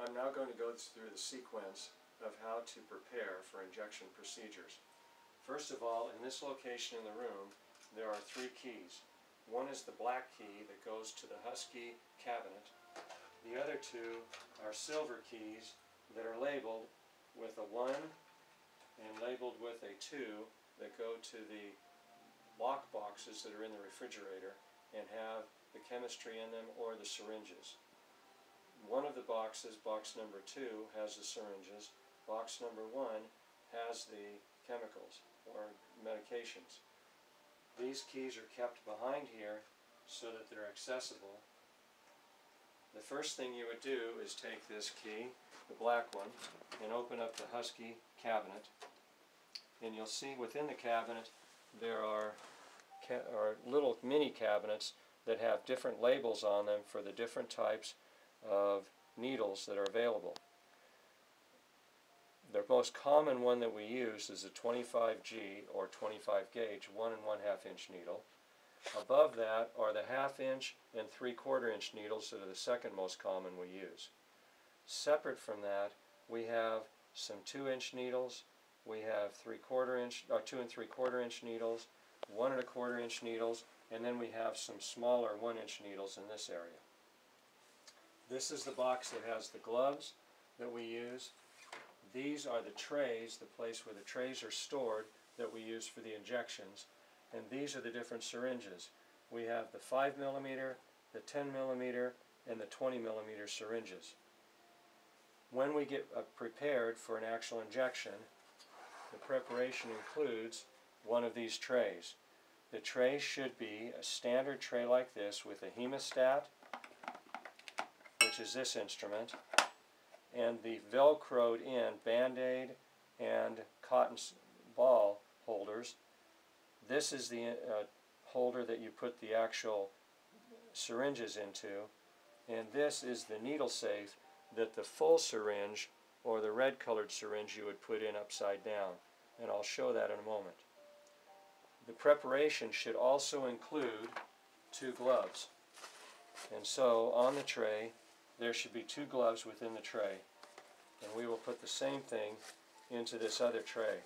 I'm now going to go through the sequence of how to prepare for injection procedures. First of all, in this location in the room, there are 3 keys. One is the black key that goes to the Husky cabinet. The other 2 are silver keys that are labeled with a 1 and labeled with a 2 that go to the lock boxes that are in the refrigerator and have the chemistry in them or the syringes. One of the boxes, box number 2, has the syringes. Box number 1 has the chemicals or medications. These keys are kept behind here so that they're accessible. The first thing you would do is take this key, the black one, and open up the Husky cabinet. And you'll see within the cabinet there are little mini cabinets that have different labels on them for the different types of needles that are available. The most common one that we use is a 25G or 25 gauge 1 1/2 inch needle. Above that are the 1/2 inch and 3/4 inch needles that are the second most common we use. Separate from that, we have some 2 inch needles, we have 2 and 3/4 inch needles, 1 1/4 inch needles, and then we have some smaller 1 inch needles in this area. This is the box that has the gloves that we use. These are the trays, the place where the trays are stored that we use for the injections. And these are the different syringes. We have the 5mm, the 10mm, and the 20mm syringes. When we get prepared for an actual injection, the preparation includes one of these trays. The tray should be a standard tray like this with a hemostat, which is this instrument, and the velcroed in Band-Aid and cotton ball holders. This is the holder that you put the actual syringes into, and this is the needle safe that the full syringe or the red colored syringe you would put in upside down, and I'll show that in a moment. The preparation should also include 2 gloves, and so on the tray there should be 2 gloves within the tray, and we will put the same thing into this other tray.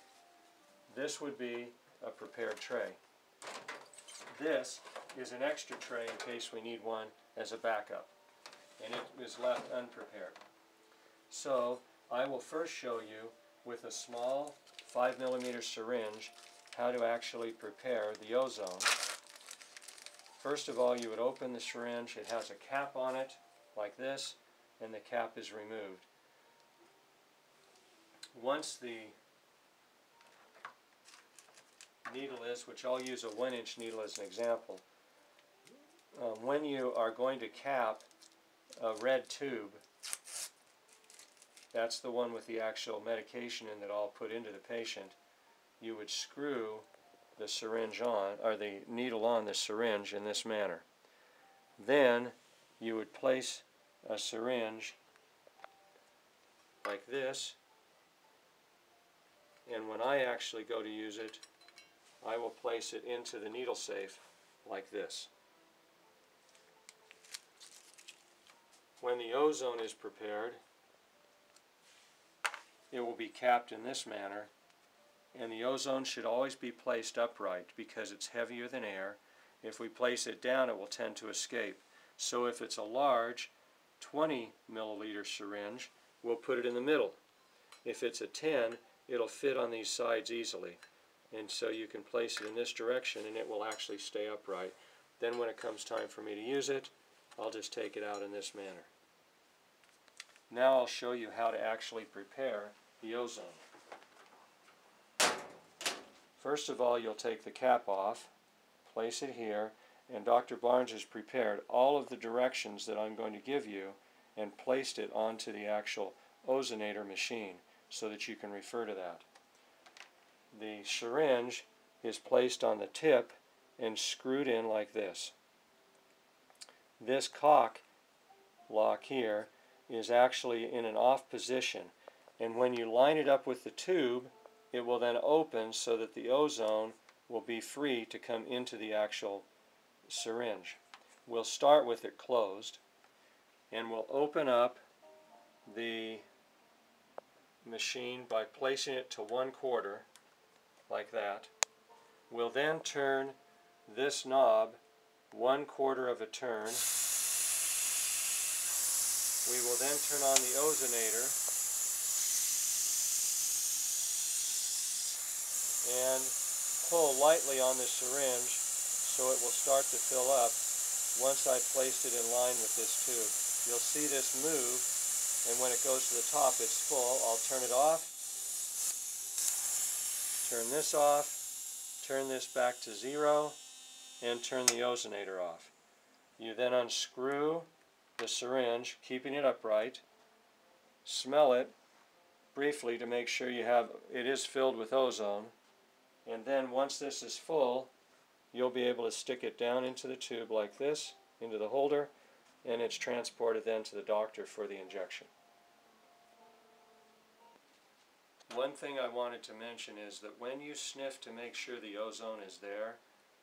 This would be a prepared tray. This is an extra tray in case we need one as a backup, and it is left unprepared. So I will first show you with a small 5mm syringe how to actually prepare the ozone. First of all, you would open the syringe. It has a cap on it like this, and the cap is removed. Once the needle is, which I'll use a 1 inch needle as an example, when you are going to cap a red tube, that's the one with the actual medication in that I'll put into the patient, you would screw the syringe on, or the needle on the syringe in this manner. Then you would place a syringe like this, and when I actually go to use it, I will place it into the needle safe like this. When the ozone is prepared, it will be capped in this manner, and the ozone should always be placed upright because it's heavier than air. If we place it down, it will tend to escape. So if it's a large 20 milliliter syringe, we'll put it in the middle. If it's a 10, it'll fit on these sides easily. And so you can place it in this direction and it will actually stay upright. Then when it comes time for me to use it, I'll just take it out in this manner. Now I'll show you how to actually prepare the ozone. First of all, you'll take the cap off, place it here, and Dr. Barnes has prepared all of the directions that I'm going to give you and placed it onto the actual ozonator machine so that you can refer to that. The syringe is placed on the tip and screwed in like this. This cock lock here is actually in an off position, and when you line it up with the tube, it will then open so that the ozone will be free to come into the actual syringe. We'll start with it closed, and we'll open up the machine by placing it to 1/4 like that. We'll then turn this knob 1/4 of a turn. We will then turn on the ozonator and pull lightly on the syringe so it will start to fill up once I've placed it in line with this tube. You'll see this move, and when it goes to the top it's full. I'll turn it off, turn this off, turn this back to 0, and turn the ozonator off. You then unscrew the syringe, keeping it upright, smell it briefly to make sure it is filled with ozone, and then once this is full, you'll be able to stick it down into the tube like this, into the holder, and it's transported then to the doctor for the injection. One thing I wanted to mention is that when you sniff to make sure the ozone is there,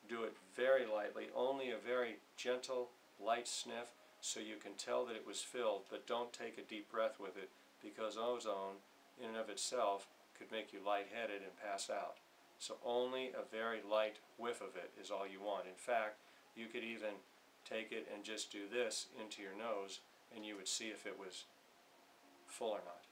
do it very lightly, only a very gentle, light sniff, so you can tell that it was filled, but don't take a deep breath with it, because ozone in and of itself could make you lightheaded and pass out. So only a very light whiff of it is all you want. In fact, you could even take it and just do this into your nose, and you would see if it was full or not.